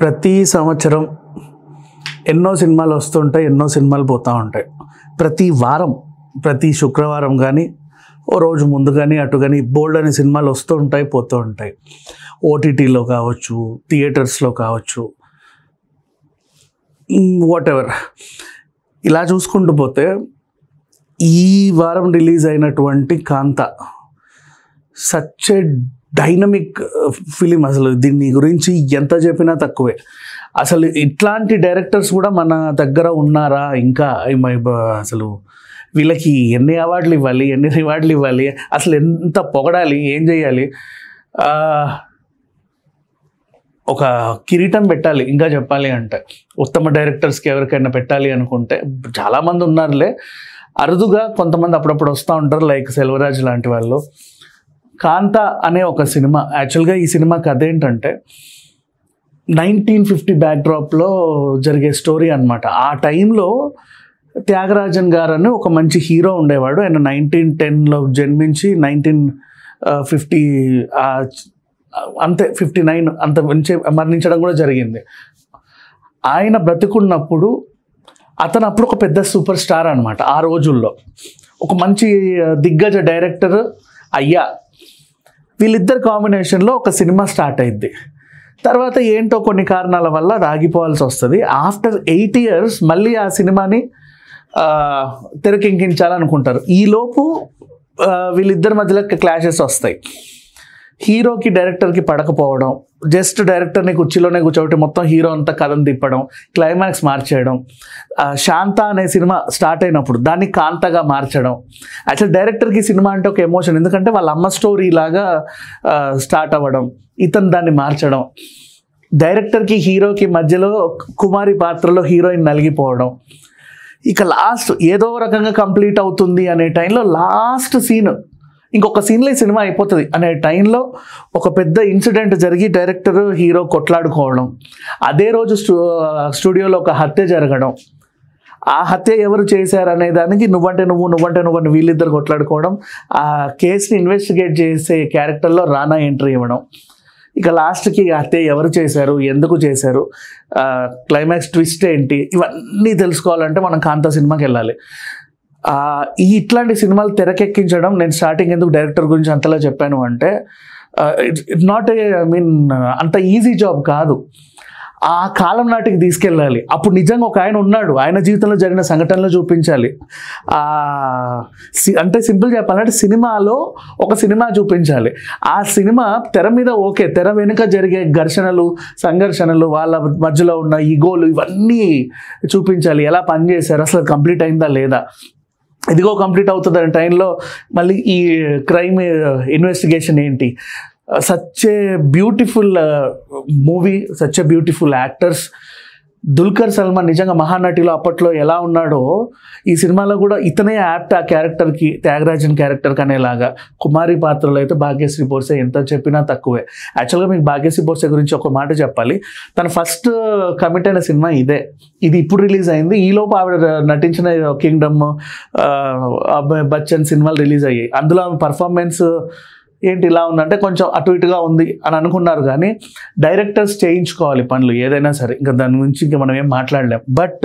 ప్రతి సంవత్సరం ఎన్నో సినిమాలు వస్తుంటాయి, ఎన్నో సినిమాలు పోతూ ఉంటాయి. ప్రతి వారం, ప్రతి శుక్రవారం కానీ ఓ రోజు ముందు కానీ అటు కానీ బోల్డ్ అనే సినిమాలు వస్తూ ఉంటాయి, పోతూ ఉంటాయి. ఓటీటీలో కావచ్చు, థియేటర్స్లో కావచ్చు, వాట్ ఎవర్. ఇలా చూసుకుంటూ పోతే ఈ వారం రిలీజ్ అయినటువంటి కాంత సచ్ ఏ డైనమిక్ ఫిలిం. అసలు దీన్ని గురించి ఎంత చెప్పినా తక్కువే. అసలు ఇట్లాంటి డైరెక్టర్స్ కూడా మన దగ్గర ఉన్నారా ఇంకా? అసలు వీళ్ళకి ఎన్ని అవార్డులు ఇవ్వాలి, ఎన్ని రివార్డులు ఇవ్వాలి, అసలు ఎంత పొగడాలి, ఏం చేయాలి? ఒక కిరీటం పెట్టాలి ఇంకా చెప్పాలి అంటే. ఉత్తమ డైరెక్టర్స్కి ఎవరికైనా పెట్టాలి అనుకుంటే చాలామంది ఉన్నారులే, అరుదుగా కొంతమంది అప్పుడప్పుడు వస్తూ ఉంటారు, లైక్ సెల్వరాజ్ లాంటి వాళ్ళు. కాంత అనే ఒక సినిమా, యాక్చువల్గా ఈ సినిమా కథ ఏంటంటే 1950 బ్యాక్డ్రాప్లో జరిగే స్టోరీ అనమాట. ఆ టైంలో త్యాగరాజన్ గారు అని ఒక మంచి హీరో ఉండేవాడు. ఆయన 1910లో జన్మించి 1950 అంతే 59 అంత మంచి మరణించడం కూడా జరిగింది. ఆయన బ్రతికున్నప్పుడు అతను అప్పుడు ఒక పెద్ద సూపర్ స్టార్ అనమాట. ఆ రోజుల్లో ఒక మంచి దిగ్గజ డైరెక్టర్ అయ్యా. వీళ్ళిద్దరు కాంబినేషన్లో ఒక సినిమా స్టార్ట్ అయింది. తర్వాత ఏంటో కొన్ని కారణాల వల్ల అది ఆగిపోవాల్సి వస్తుంది. ఆఫ్టర్ 8 years మళ్ళీ ఆ సినిమాని తెరకెక్కించాలనుకుంటారు. ఈలోపు వీళ్ళిద్దరి మధ్యలో క్లాషెస్ వస్తాయి. హీరోకి డైరెక్టర్కి పడకపోవడం, జస్ట్ డైరెక్టర్ని కుర్చీలోనే కూర్చోబెట్టి మొత్తం హీరో అంతా కథను తిప్పడం, క్లైమాక్స్ మార్చేయడం. శాంత అనే సినిమా స్టార్ట్ అయినప్పుడు దాన్ని కాంతగా మార్చడం. యాక్చువల్ డైరెక్టర్కి సినిమా అంటే ఒక ఎమోషన్, ఎందుకంటే వాళ్ళ అమ్మ స్టోరీ లాగా స్టార్ట్ అవ్వడం, ఇతను దాన్ని మార్చడం. డైరెక్టర్కి హీరోకి మధ్యలో కుమారి పాత్రలో హీరోయిన్ నలిగిపోవడం. ఇక లాస్ట్ ఏదో రకంగా కంప్లీట్ అవుతుంది అనే టైంలో లాస్ట్ సీన్, ఇంకొక సీన్లో ఈ సినిమా అయిపోతుంది అనే టైంలో ఒక పెద్ద ఇన్సిడెంట్ జరిగి డైరెక్టర్ హీరో కొట్లాడుకోవడం. అదే రోజు స్టూడియోలో ఒక హత్య జరగడం. ఆ హత్య ఎవరు చేశారనే దానికి నువ్వంటే నువ్వు వీళ్ళిద్దరు కొట్లాడుకోవడం. ఆ కేసుని ఇన్వెస్టిగేట్ చేసే క్యారెక్టర్లో రానా ఎంట్రీ ఇవ్వడం. ఇక లాస్ట్కి హత్య ఎవరు చేశారు, ఎందుకు చేశారు, క్లైమాక్స్ ట్విస్ట్ ఏంటి, ఇవన్నీ తెలుసుకోవాలంటే మనం కాంతా సినిమాకి వెళ్ళాలి. ఇట్లాంటి సినిమాలు తెరకెక్కించడం, నేను స్టార్టింగ్ ఎందుకు డైరెక్టర్ గురించి అంతలా చెప్పాను అంటే ఇట్స్ నాట్ అంత ఈజీ జాబ్ కాదు. ఆ కాలం నాటికి తీసుకెళ్ళాలి. అప్పుడు నిజంగా ఒక ఆయన ఉన్నాడు, ఆయన జీవితంలో జరిగిన సంఘటనలు చూపించాలి. అంటే సింపుల్ చెప్పాలంటే సినిమాలో ఒక సినిమా చూపించాలి. ఆ సినిమా తెర మీద ఓకే, తెర వెనుక జరిగే ఘర్షణలు, సంఘర్షణలు, వాళ్ళ మధ్యలో ఉన్న ఈగోలు, ఇవన్నీ చూపించాలి. ఎలా పనిచేశారు, అసలు కంప్లీట్ అయిందా లేదా, ఇదిగో కంప్లీట్ అవుతుంది అనే టైంలో మళ్ళీ ఈ క్రైమ్ ఇన్వెస్టిగేషన్ ఏంటి. Such a beautiful movie, such a beautiful actors. Dulquer Salman నిజంగా మహానటిలో అప్పట్లో ఎలా ఉన్నాడో ఈ సినిమాలో కూడా ఇతనే యాప్ట్ ఆ క్యారెక్టర్కి, త్యాగరాజన్ క్యారెక్టర్కి అనేలాగా. కుమారి పాత్రలో అయితే భాగ్యశ్రీ బోర్సే, ఎంత చెప్పినా తక్కువే. యాక్చువల్గా మీకు భాగ్యశ్రీ బోర్సే గురించి ఒక మాట చెప్పాలి. తన ఫస్ట్ కమిట్ అయిన సినిమా ఇదే. ఇది ఇప్పుడు రిలీజ్ అయింది. ఈలోపు ఆవిడ నటించిన కింగ్డమ్, అబ్బాయి బచ్చన్ సినిమాలు రిలీజ్ అయ్యాయి. అందులో ఆమె పర్ఫార్మెన్స్ ఏంటి ఇలా ఉందంటే కొంచెం అటు ఇటుగా ఉంది అని అనుకున్నారు. కానీ డైరెక్టర్స్ చేయించుకోవాలి పనులు ఏదైనా సరే, ఇంకా దాని గురించి ఇంకా మనం ఏం మాట్లాడలేం. బట్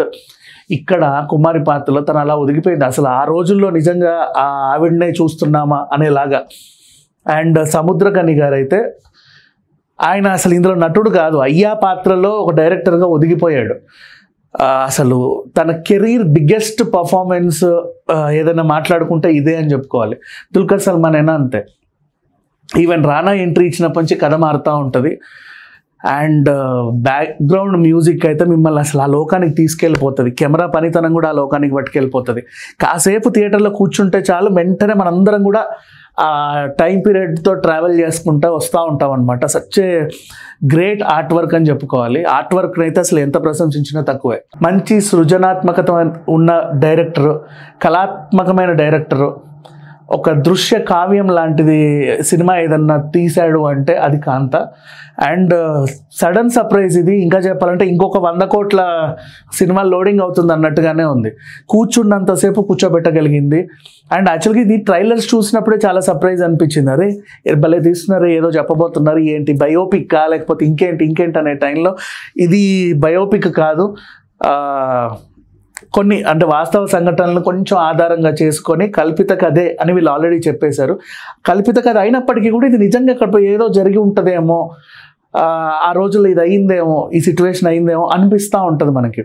ఇక్కడ కుమారి పాత్రలో తను అలా ఒదిగిపోయింది. అసలు ఆ రోజుల్లో నిజంగా ఆ ఆవిడనే చూస్తున్నామా అనేలాగా. అండ్ సముద్రకని గారు అయితే ఆయన అసలు ఇందులో నటుడు కాదు, అయ్యా పాత్రలో ఒక డైరెక్టర్గా ఒదిగిపోయాడు. అసలు తన కెరీర్ బిగ్గెస్ట్ పర్ఫార్మెన్స్ ఏదైనా మాట్లాడుకుంటే ఇదే అని చెప్పుకోవాలి. దుల్కర్ సల్మాన్ అయినా అంతే. ఈవెన్ రానా ఎంట్రీ ఇచ్చినప్పటి నుంచి కథ మారుతూ ఉంటుంది. అండ్ బ్యాక్గ్రౌండ్ మ్యూజిక్ అయితే మిమ్మల్ని అసలు ఆ లోకానికి తీసుకెళ్ళిపోతుంది. కెమెరా పనితనం కూడా ఆ లోకానికి పట్టుకెళ్ళిపోతుంది. కాసేపు థియేటర్లో కూర్చుంటే చాలు, వెంటనే మనందరం కూడా ఆ టైం పీరియడ్తో ట్రావెల్ చేసుకుంటూ వస్తూ ఉంటాం అనమాట. Such a great art work అని చెప్పుకోవాలి. ఆర్ట్ వర్క్ని అయితే అసలు ఎంత ప్రశంసించినా తక్కువే. మంచి సృజనాత్మకత ఉన్న డైరెక్టరు, కళాత్మకమైన డైరెక్టరు, ఒక దృశ్య కావ్యం లాంటిది సినిమా ఏదన్నా తీశాడు అంటే అది కాంత. అండ్ సడన్ సర్ప్రైజ్ ఇది. ఇంకా చెప్పాలంటే ఇంకొక 100 కోట్ల సినిమా లోడింగ్ అవుతుంది అన్నట్టుగానే ఉంది. కూర్చున్నంతసేపు కూర్చోబెట్టగలిగింది. అండ్ యాక్చువల్గా ఇది ట్రైలర్స్ చూసినప్పుడే చాలా సర్ప్రైజ్ అనిపించింది. అరే భలే తీస్తున్నారు, ఏదో చెప్పబోతున్నారు, ఏంటి బయోపిక్ కా లేకపోతే ఇంకేంటి అనే టైంలో ఇది బయోపిక్ కాదు. కొన్ని అంటే వాస్తవ సంఘటనలను కొంచెం ఆధారంగా చేసుకొని కల్పిత కథే అని వీళ్ళు ఆల్రెడీ చెప్పేశారు. కల్పిత కథ అయినప్పటికీ కూడా ఇది నిజంగా ఇక్కడ ఏదో జరిగి ఉంటుందేమో, ఆ రోజుల్లో ఇది అయిందేమో, ఈ సిచ్యువేషన్ అయిందేమో అనిపిస్తూ ఉంటుంది మనకి.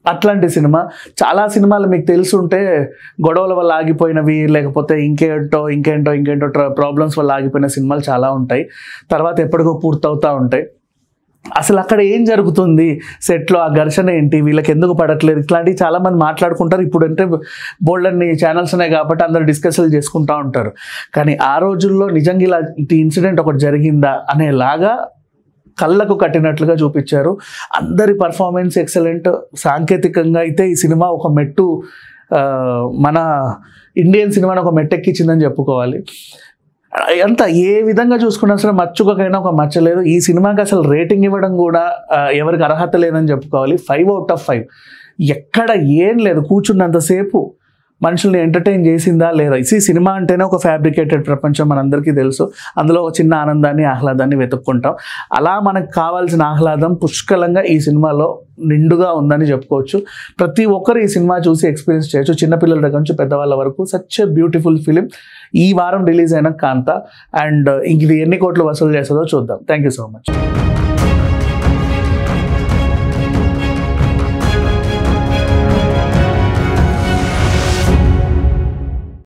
అట్లాంటి సినిమా. చాలా సినిమాలు మీకు తెలుసుంటే గొడవల వల్ల ఆగిపోయినవి, లేకపోతే ఇంకేంటో ప్రాబ్లమ్స్ వల్ల ఆగిపోయిన సినిమాలు చాలా ఉంటాయి. తర్వాత ఎప్పటికో పూర్తవుతూ ఉంటాయి. అసలు అక్కడ ఏం జరుగుతుంది, సెట్లో ఆ ఘర్షణ ఏంటి, వీళ్ళకి ఎందుకు పడట్లేదు, ఇట్లాంటివి చాలామంది మాట్లాడుకుంటారు. ఇప్పుడు అంటే బోల్డ్ అన్ని ఛానల్స్ ఉన్నాయి కాబట్టి అందరూ డిస్కషన్లు చేసుకుంటూ ఉంటారు. కానీ ఆ రోజుల్లో నిజంగా ఇలాంటి ఇన్సిడెంట్ ఒకటి జరిగిందా అనేలాగా కళ్ళకు కట్టినట్లుగా చూపించారు. అందరి పర్ఫార్మెన్స్ ఎక్సలెంట్. సాంకేతికంగా అయితే ఈ సినిమా ఒక మెట్టు, మన ఇండియన్ సినిమాని ఒక మెట్టెక్కించిందని చెప్పుకోవాలి. అంత ఏ విధంగా చూసుకున్నా సరే మచ్చుకైనా ఒక మచ్చలేదు. ఈ సినిమాకి అసలు రేటింగ్ ఇవ్వడం కూడా ఎవరికి అర్హత లేదని చెప్పుకోవాలి. 5/5. ఎక్కడ ఏం లేదు, కూర్చున్నంతసేపు మనుషుల్ని ఎంటర్టైన్ చేసిందా లేదా. ఈ సినిమా అంటేనే ఒక ఫ్యాబ్రికేటెడ్ ప్రపంచం, మనందరికీ తెలుసు. అందులో ఒక చిన్న ఆనందాన్ని ఆహ్లాదాన్ని వెతుక్కుంటాం. అలా మనకు కావాల్సిన ఆహ్లాదం పుష్కలంగా ఈ సినిమాలో నిండుగా ఉందని చెప్పుకోవచ్చు. ప్రతి ఒక్కరు ఈ సినిమా చూసి ఎక్స్పీరియన్స్ చేయొచ్చు, చిన్నపిల్లల దగ్గర నుంచి పెద్దవాళ్ళ వరకు. Such a beautiful film. ఈ వారం రిలీజ్ అయిన కాంత. అండ్ ఇది ఎన్ని కోట్లు వసూలు చేస్తుందో చూద్దాం. Thank you so much.